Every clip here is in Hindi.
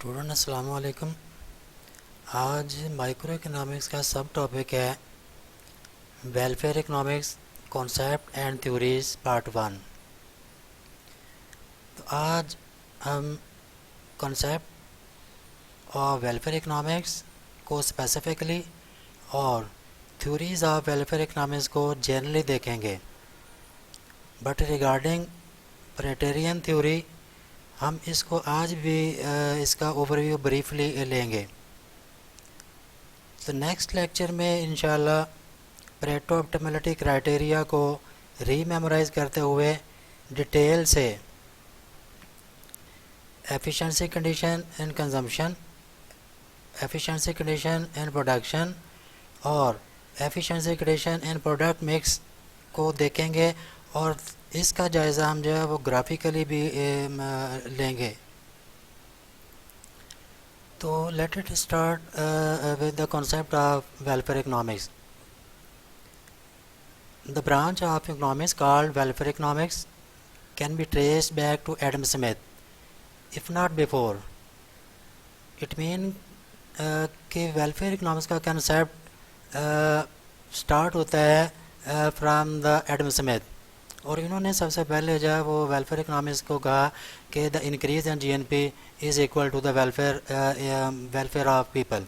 स्टूडेंट अस्सलाम वालेकुम। आज माइक्रो इकोनॉमिक्स का सब टॉपिक है welfare economics concept and theories part 1। तो आज हम कॉन्सेप्ट ऑफ वेलफेयर इकोनॉमिक्स को स्पेसिफिकली और थ्योरीज ऑफ वेलफेयर इकोनॉमिक्स को जनरली देखेंगे। बट रिगार्डिंग प्रेटेरियन थ्योरी हम इसको आज भी इसका ओवरव्यू ब्रीफली लेंगे। तो नेक्स्ट लेक्चर में इंशाल्लाह परेटो ऑप्टिमलिटी क्राइटेरिया को रीमेमोराइज करते हुए डिटेल से efficiency condition in consumption, efficiency condition in production और efficiency condition in product mix को देखेंगे और इसका जायज़ा हम जो है वो ग्राफिकली भी लेंगे। तो let it start with the concept of welfare economics. The branch of economics called welfare economics can be traced back to Adam Smith, if not before. It means कि वेलफेयर इकोनॉमिक्स का कंसेप्ट स्टार्ट होता है फ्रॉम द एडम स्मिथ और इन्होंने सबसे पहले जो है वो वेलफेयर इकोनॉमिक्स को कहा कि the increase in GNP is equal to the welfare of people.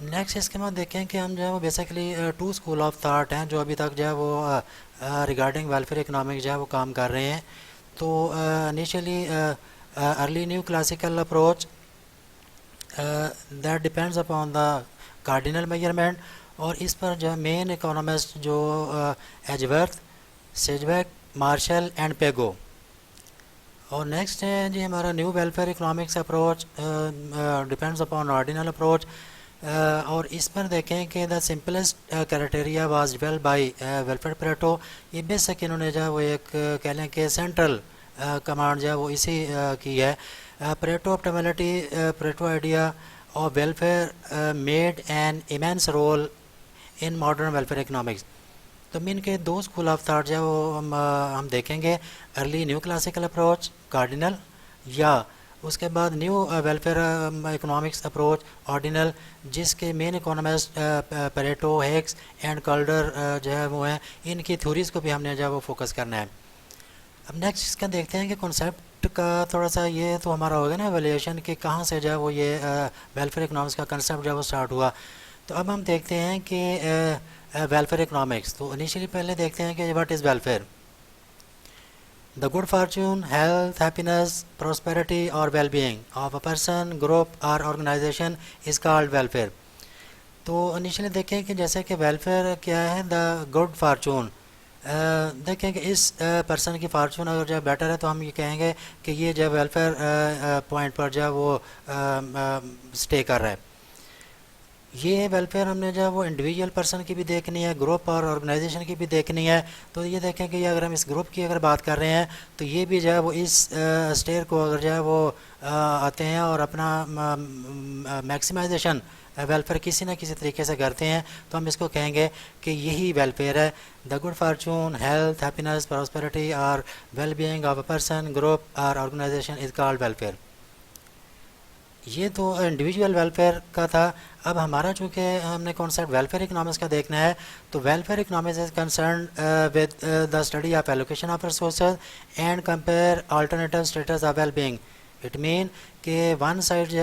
Next इसके बाद देखें कि हम जो है वो basically two school of thought हैं जो अभी तक जो है वो रिगार्डिंग वेलफेयर इकोनॉमिक्स जो है वो काम कर रहे हैं। तो initially early new classical approach that depends upon the cardinal measurement और इस पर जो मेन इकोनॉमिस्ट जो Edgeworth, Sidgwick, Marshall and Pigou. और नेक्स्ट है जी हमारा new welfare economics approach depends upon ordinal approach और इस पर देखें कि the simplest criteria was developed by welfare Pareto. ये बेसिक इन्होंने जो है वो एक कह लें कि सेंट्रल कमांड जो है वो इसी की है। Pareto optimality Pareto idea of welfare made an immense role in modern welfare economics. तो मीन के दो स्कूल ऑफ थाट जो है वो हम देखेंगे, early new classical approach cardinal या उसके बाद new welfare economics approach ordinal, जिसके मेन इकोनॉमिस्ट परेटो, हेग्स एंड कल्डर जो है वो हैं। इनकी थ्योरीज को भी हमने जो है वो फोकस करना है। अब नेक्स्ट इसका देखते हैं कि कॉन्सेप्ट का थोड़ा सा ये तो हमारा होगा ना एवेल्यूएशन कि कहाँ से जो है वो ये वेलफेयर इकोनॉमिक्स का कंसेप्ट जो है वो स्टार्ट हुआ। तो अब हम देखते हैं कि वेलफेयर इकोनॉमिक्स। तो इनिशियली पहले देखते हैं कि what is welfare. The good fortune, health, happiness, prosperity or well-being of a person, group or organization is called welfare. तो इनिशियली देखें कि जैसे कि वेलफेयर क्या है, द गुड फार्चून। देखें कि इस पर्सन की फार्चून अगर जो बेटर है तो हम ये कहेंगे कि ये जो वेलफेयर पॉइंट पर जो है वो स्टे कर रहा है। ये वेलफेयर हमने जो है वो इंडिविजुअल पर्सन की भी देखनी है, ग्रुप और ऑर्गेनाइजेशन की भी देखनी है। तो ये देखें कि अगर हम इस ग्रुप की अगर बात कर रहे हैं तो ये भी जो है वो इस स्टेयर को अगर जो है वो आते हैं और अपना मैक्सिमाइजेशन वेलफेयर किसी न किसी तरीके से करते हैं तो हम इसको कहेंगे कि यही वेलफेयर है। The good fortune, health, happiness, prosperity और well being of a person, group और ऑर्गेनाइजेशन इज कॉल्ड वेलफेयर। ये तो इंडिविजुअल वेलफेयर का था। अब हमारा चूँकि हमने कॉन्सेप्ट वेलफेयर इकोनॉमिक्स का देखना है तो welfare economics is concern with the study of allocation of resources and compare alternative status of well being. It mean कि वन साइड जो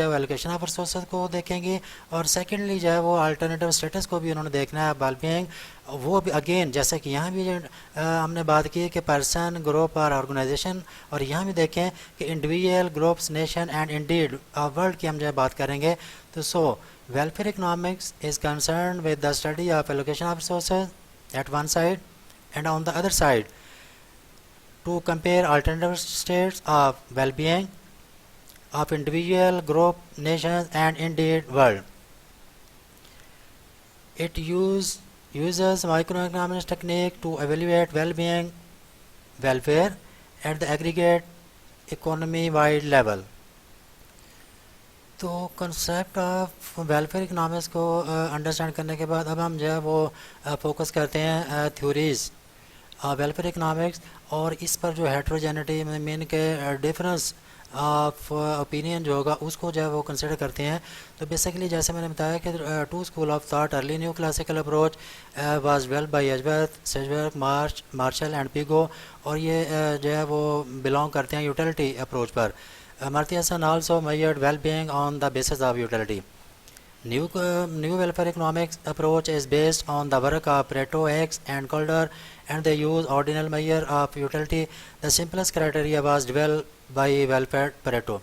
है एलोकेशन ऑफ रिसोर्सेज को देखेंगे और सेकेंडली जो है वो अल्टरनेटिव स्टेटस को भी उन्होंने देखना है वेल बीइंग। वो भी अगेन जैसे कि यहाँ भी हमने बात की कि पर्सन, ग्रुप और ऑर्गेनाइजेशन, और यहाँ भी देखें कि individual, groups, nation and indeed world की हम जो है बात करेंगे। तो so welfare economics is concern with the study of allocation of resources at one side and on the other side to compare alternative states of well-being of individual, group, nations and indeed world. It uses microeconomics technique to evaluate well-being, welfare at the aggregate economy-wide level. तो कंसेप्ट ऑफ वेलफेयर इकोनॉमिक्स को अंडरस्टैंड करने के बाद अब हम जो है वो फोकस करते हैं थ्योरीज़ वेलफेयर इकोनॉमिक्स और इस पर जो हेट्रोजेनिटी मीन के डिफरेंस ऑफ ओपिनियन जो होगा उसको जो है वो कंसिडर करते हैं। तो बेसिकली जैसे मैंने बताया कि two school of thought early new classical approach was developed by Edgeworth, Sidgwick, Marshall and Pigou, और ये जो है वो बिलोंग करते हैं यूटिलिटी अप्रोच पर। Amartya Sen also measured well-being on the basis of utility. New welfare economics approach is based on the work of Pareto, Hicks, and Calder, and they use ordinal measure of utility. The simplest criteria was developed by welfare Pareto.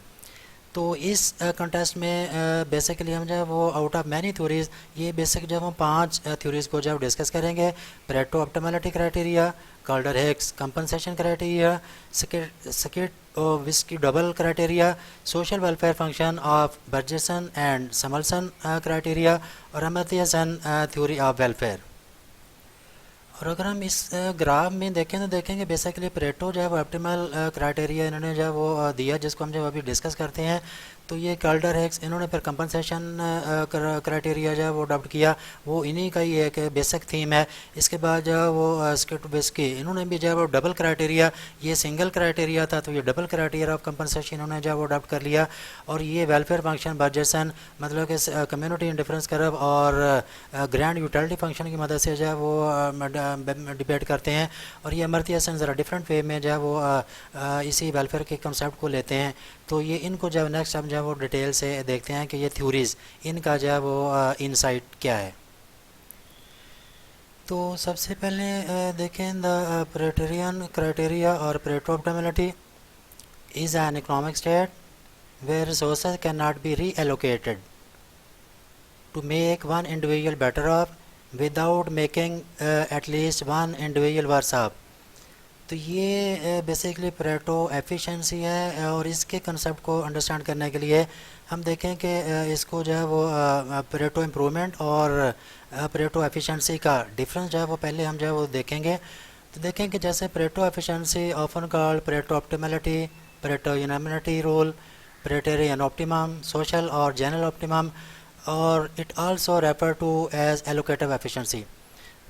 तो इस कंटेस्ट में बेसिकली हम जो है वो आउट ऑफ मैनी थ्योरीज, ये बेसिक जब हम 5 थ्योरीज को जब डिस्कस करेंगे, Pareto optimality criteria, कॉल्डर Hicks compensation criteria, सकिट whisky double criteria, social welfare function of बर्जेसन and समल्सन criteria, और Amartya Sen theory of welfare. और अगर हम इस ग्राफ में देखें तो देखेंगे बेसिकली परेटो जो है वो ऑप्टिमल क्राइटेरिया इन्होंने जो है वो दिया, जिसको हम जब अभी डिस्कस करते हैं। तो ये कॉल्डर हिक्स इन्होंने फिर कंपनसेशन क्राइटेरिया जो है वो अडॉप्ट किया, वो इन्हीं का ही एक बेसिक थीम है। इसके बाद जो है वो स्किट विस्की इन्होंने भी जो है वो डबल क्राइटेरिया, ये सिंगल क्राइटेरिया था तो ये डबल क्राइटेरिया ऑफ कंपनसेशन इन्होंने जो है वो अडॉप्ट कर लिया। और ये वेलफेयर फंक्शन बर्जेसन मतलब कि कम्युनिटी इंडिफरेंस कर्व और ग्रैंड यूटिलिटी फंक्शन की मदद से जो है वो डिबेट करते हैं। और ये अमर्त्य सेन ज़रा डिफरेंट वे में जो है वो इसी वेलफेयर के कंसेप्ट को लेते हैं। तो ये इनको जब नेक्स्ट हम जो है वो डिटेल से देखते हैं कि ये थ्योरीज़ इनका जो है वो इनसाइट क्या है। तो सबसे पहले देखें द परेटोरियन क्राइटेरिया और Pareto optimality is an economic state where resources cannot be reallocated to make one individual better off without making at least one individual worse off. तो ये बेसिकली परेटो एफिशिएंसी है, और इसके कंसेप्ट को अंडरस्टैंड करने के लिए हम देखें कि इसको जो है वो परेटो इम्प्रूवमेंट और परेटो एफिशिएंसी का डिफरेंस जो है वो पहले हम जो है वो देखेंगे। तो देखें कि जैसे Pareto efficiency often called Pareto optimality, Pareto unanimity rule, Praetorian optimum, social और general optimum, और it also refer to as allocative efficiency.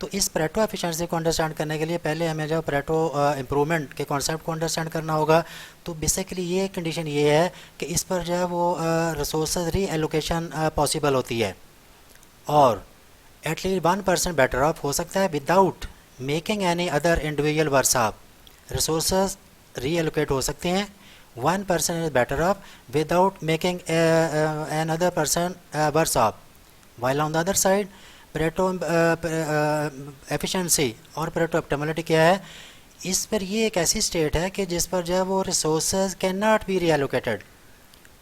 तो इस परेटो एफिशिएंसी को अंडरस्टैंड करने के लिए पहले हमें जो परेटो इम्प्रूवमेंट के कॉन्सेप्ट को अंडरस्टैंड करना होगा। तो बेसिकली ये कंडीशन ये है कि इस पर जो है वो रिसोर्स री एलोकेशन पॉसिबल होती है, और एटलीस्ट 1% बेटर ऑफ हो सकता है without making any other individual worse off. Resource reallocate हो सकते हैं, 1% is better off without making another person worse off. While on the other side, Pareto efficiency और Pareto optimality क्या है, इस पर ये एक ऐसी स्टेट है कि जिस पर जो है वो resources cannot be reallocated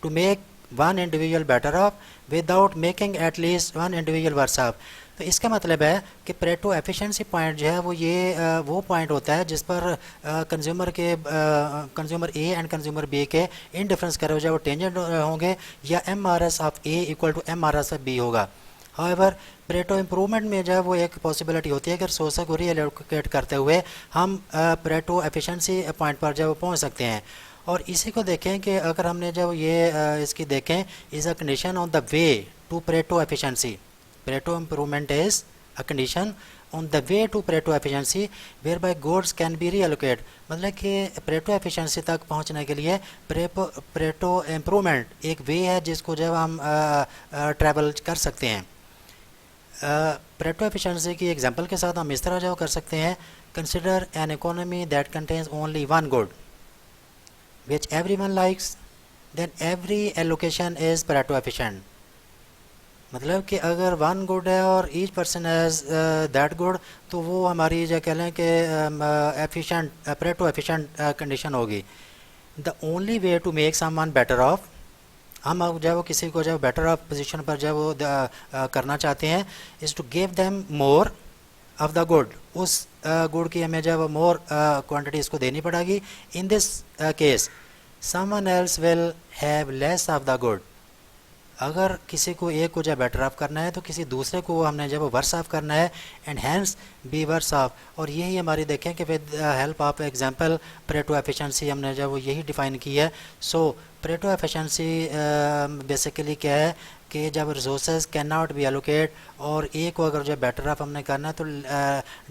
to make one individual better off without making at least one individual worse off. तो इसका मतलब है कि परेटो एफिशिएंसी पॉइंट जो है वो ये वो पॉइंट होता है जिस पर consumer A and consumer B के इन डिफरेंस कर्व जो है वो टेंजेंट होंगे, या M R S of A equal to M R S of B होगा। हाउएवर परेटो इम्प्रूवमेंट में जो है वो एक पॉसिबिलिटी होती है कि रिसोर्स को रीएलोकेट करते हुए हम परेटो एफिशिएंसी पॉइंट पर जो है वो पहुँच सकते हैं। और इसी को देखें कि अगर हमने जब ये इसकी देखें, is a condition on the way to Pareto efficiency. Pareto improvement is a condition on the way to Pareto efficiency whereby goods can be reallocated. मतलब कि Pareto efficiency तक पहुंचने के लिए Pareto improvement एक वे है जिसको जब हम ट्रैवल कर सकते हैं। Pareto efficiency की एग्जांपल के साथ हम इस तरह जो कर सकते हैं, consider an economy that contains only one good which everyone likes, then every allocation is Pareto efficient. मतलब कि अगर वन गुड है और each person has that good, तो वो हमारी जो कह लें कि एफिशिएंट परेटो एफिशिएंट कंडीशन होगी। The only way to make someone better off, हम अब जब किसी को जब बेटर ऑफ पोजीशन पर जब वो करना चाहते हैं, is to give them more of the good, उस गुड की हमें जब मोर क्वांटिटी इसको देनी पड़ेगी। In this case someone else will have less of the good. अगर किसी को एक को जब बेटर ऑफ करना है तो किसी दूसरे को हमने जब वर्स ऑफ करना है, and hence B worse off. और यही हमारी देखें कि with help of example Pareto efficiency हमने जब वो यही डिफ़ाइन की है। सो परेटो एफिशिएंसी बेसिकली क्या है कि जब resources can not be allocate और एक को अगर जो बेटर ऑफ हमने करना है तो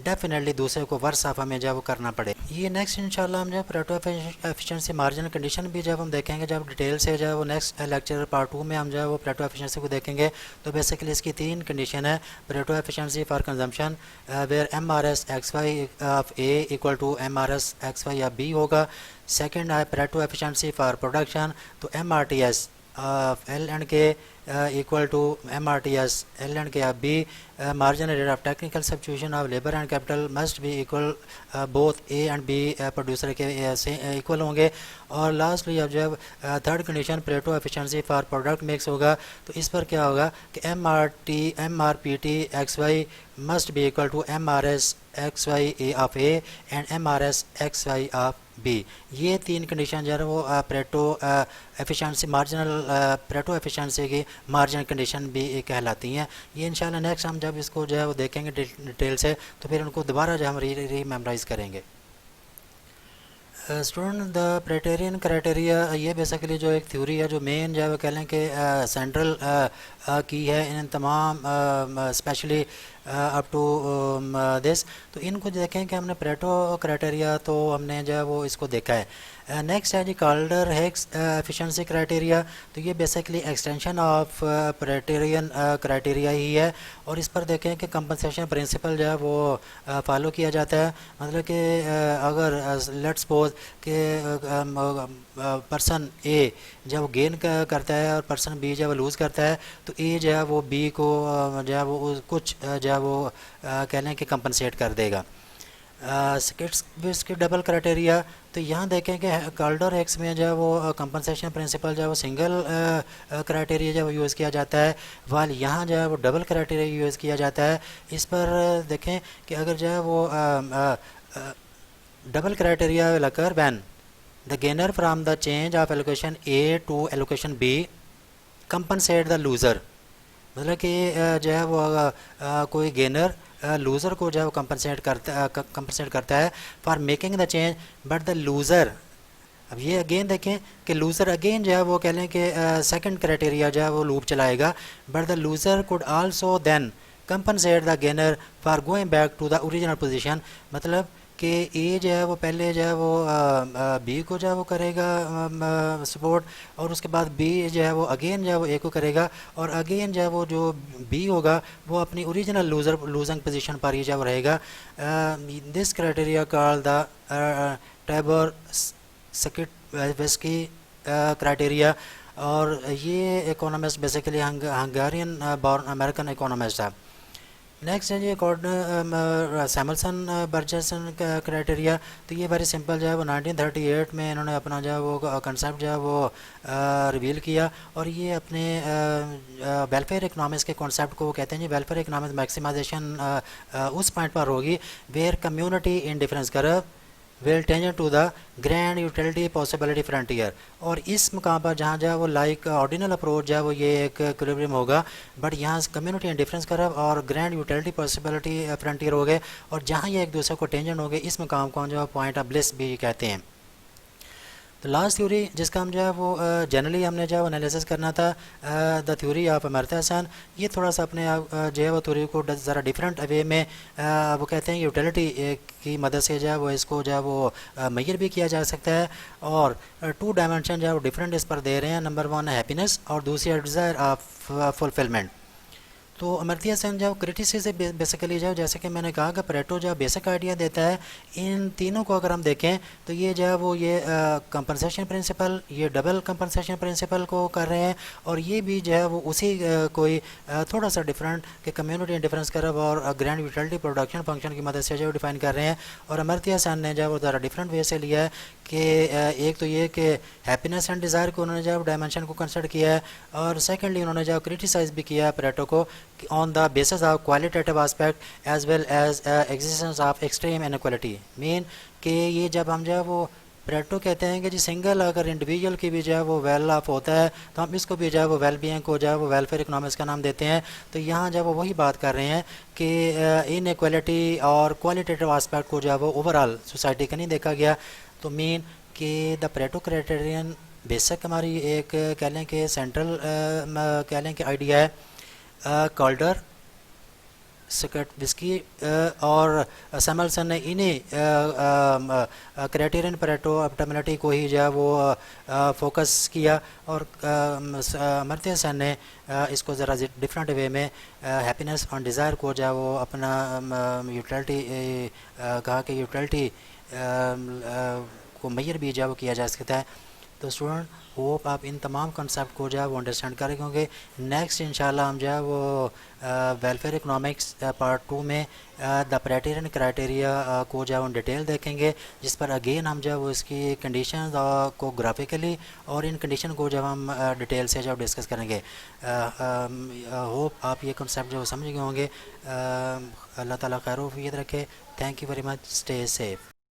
डेफिनेटली दूसरे को वर्स ऑफ हमें जो वो करना पड़े। ये नेक्स्ट इंशाल्लाह हम जो परेटो एफिशिएंसी मार्जिन कंडीशन भी जब हम देखेंगे, जब डिटेल से जो वो नेक्स्ट लेक्चर पार्ट 2 में हम जो है वो परेटो एफिशिएंसी को देखेंगे। तो बेसिकली इसकी 3 कंडीशन है Pareto efficiency for consumption where MRS XY of A equal to MRS XY of B होगा। सेकेंड है परेटो एफिशिएंसी फॉर प्रोडक्शन, तो MRTS L and K equal to MRTS L and K of B. Marginal rate of technical substitution of labor and capital must be equal, both A and B producer के इक्वल होंगे। और लास्टली अब जब third condition Pareto efficiency for product mix होगा, तो इस पर क्या होगा कि MRPT XY must be equal to MRS XY of A and MRS XY of B। ये 3 कंडीशन जो है वो Pareto efficiency marginal Pareto efficiency की मार्जिनल कंडीशन भी कहलाती हैं। ये इंशाल्लाह नेक्स्ट हम जब इसको जो है वो देखेंगे डिटेल से, तो फिर उनको दोबारा जो हम री मेमोराइज करेंगे। स्टूडेंट द प्रेटेरियन क्राइटेरिया, ये बेसिकली जो एक थ्योरी है जो मेन जो है वो कह लें कि सेंट्रल की है इन तमाम स्पेशली अप टू दिस। तो इनको देखें कि हमने परेटो क्राइटेरिया तो हमने जो है वो इसको देखा है। नेक्स्ट है जी काल्डर हेक्स एफिशिएंसी क्राइटेरिया, तो ये बेसिकली एक्सटेंशन ऑफ प्रेटेरियन क्राइटेरिया ही है। और इस पर देखें कि कंपनसेशन प्रिंसिपल जो है वो फॉलो किया जाता है। मतलब कि अगर लेट्स सपोज कि पर्सन ए जब गेन करता है और पर्सन बी जब लूज़ करता है, तो ए जो है वो बी को जो है वो कुछ जो है वो कह लें कि कंपनसेट कर देगा। इसके डबल क्राइटेरिया, तो यहाँ देखें कि काल्डर एक्स में जो है वो कंपनसेशन प्रिंसिपल जो है वो सिंगल क्राइटेरिया जो है यूज़ किया जाता है, वाल यहाँ जो है वो डबल क्राइटेरिया यूज़ किया जाता है। इस पर देखें कि अगर जो है वो double criteria will occur when the gainer from the change of allocation A to allocation B compensate the loser. मतलब कि जो है वो कोई गेनर लूज़र को जो है वो कंपनसेट करता है for making the change, but the loser, अब ये अगेन देखें कि लूज़र अगेन जो है वो कह लें कि सेकंड क्राइटेरिया जो है वो लूप चलाएगा, but the loser could also then compensate the gainer for going back to the original position. मतलब कि ए जो है वो पहले जो है वो बी को जो है वो करेगा सपोर्ट, और उसके बाद बी जो है वो अगेन जो है वो ए को करेगा, और अगेन जो है वो जो बी होगा वो अपनी ओरिजिनल लूजिंग पोजीशन पर ही जो है वो रहेगा। This criteria called the Tibor Scitovsky criteria. और ये economist basically Hungarian born American economist है। नेक्स्ट है जी सैमुअलसन बर्जसन क्राइटेरिया, तो ये वेरी सिंपल जो है वो 1938 में इन्होंने अपना जो है वो कंसेप्ट जो है वो रिवील किया, और ये अपने वेलफेयर इकनॉमिक्स के कॉन्सेप्ट को कहते हैं जी वेलफेयर इकनॉमिक्स मैक्सिमाइजेशन उस पॉइंट पर होगी where community indifference curve will tangent to the grand utility possibility frontier. और इस मुकाम पर जहाँ जो है वो लाइक ऑर्डिनल अप्रोच जो है वो ये एक इक्विलिब्रियम होगा, बट यहाँ कम्युनिटी एंड डिफरेंस कर्व और ग्रैंड यूटिलिटी पॉसिबिलिटी फ्रंटियर हो गए, और जहाँ ये एक दूसरे को टेंजन हो गए इस मुकाम को जो है पॉइंट ऑफ ब्लिस भी कहते हैं। तो लास्ट थ्योरी जिसका हम जो है वो जनरली हमने जो है एनालिसिस करना था, the theory of Amartya Sen, ये थोड़ा सा अपने जो है वो थ्योरी को ज़रा डिफरेंट वे में वो कहते हैं यूटिलिटी की मदद से जो है वो इसको जो है वो मेजर भी किया जा सकता है। और 2 डायमेंशन जो है वो डिफरेंट इस पर दे रहे हैं। नंबर 1 है हैप्पीनेस और दूसरी है डिज़ायर ऑफ फुलफिलमेंट। तो अमर्त्य सेन जो क्रिटिसिज्म से बेसिकली जो जैसे कि मैंने कहा कि परेटो जो बेसिक आइडिया देता है, इन तीनों को अगर हम देखें तो ये जो है वो ये कंपनसेशन प्रिंसिपल, ये डबल कंपनसेशन प्रिंसिपल को कर रहे हैं, और ये भी जो है वो उसी कोई थोड़ा सा डिफरेंट कि कम्युनिटी एंड डिफरेंस कर्व और ग्रैंड यूटिलिटी प्रोडक्शन फंक्शन की मदद से जो डिफाइन कर रहे हैं। और अमर्त्य सेन ने जो है वो ज़रा डिफरेंट वे से लिया है कि एक तो ये कि हैप्पीनेस एंड डिज़ायर को उन्होंने जो डायमेंशन को कंसिडर किया है, और सेकेंडली उन्होंने जो क्रिटिसाइज भी किया है परेटो को on the basis of qualitative aspect as well as existence of extreme inequality। Mean कि ये जब हम जो है वो परेटो कहते हैं कि जी सिंगल अगर इंडिविजुअल की भी जो है वो वेल ऑफ होता है तो हम इसको भी जो है वो वेल बीइंग को जो है वो वेलफेयर इकोनॉमिक्स का नाम देते हैं। तो यहाँ जब वो वही बात कर रहे हैं कि इनइक्वालिटी और क्वालिटेटिव आस्पेक्ट को जो है वो ओवरऑल सोसाइटी का नहीं देखा गया। तो मीन कि द परेटो क्राइटेरियन बेसिक हमारी एक कह लें कि सेंट्रल कह लें कि आइडिया है। कॉल्डर, स्कटविस्की और सैमुअलसन ने इन्हीं क्राइटेरियन परेटो ऑप्टिमलिटी को ही जो है वो फोकस किया, और अमर्त्य सेन ने इसको ज़रा डिफरेंट वे में हैप्पीनेस और डिज़ायर को जो है वो अपना यूटिलिटी कहा कि यूटिलिटी को मैयर भी जो है वो किया जा सकता है। तो स्टूडेंट होप आप इन तमाम कंसेप्ट को जो है वो अंडरस्टैंड करें, क्योंकि नेक्स्ट इंशाल्लाह हम जो है वो वेलफेयर इकोनॉमिक्स पार्ट 2 में द क्राइटेरियन क्राइटेरिया को जो है वो डिटेल देखेंगे, जिस पर अगेन हम जो है वो इसकी कंडीशन को ग्राफिकली और इन कंडीशन को जब हम डिटेल से जब डिस्कस करेंगे। होप आप ये कंसेप्ट जो समझ गए होंगे। अल्लाह ताला खैर वफ़ीयत रखे। Thank you very much. Stay safe.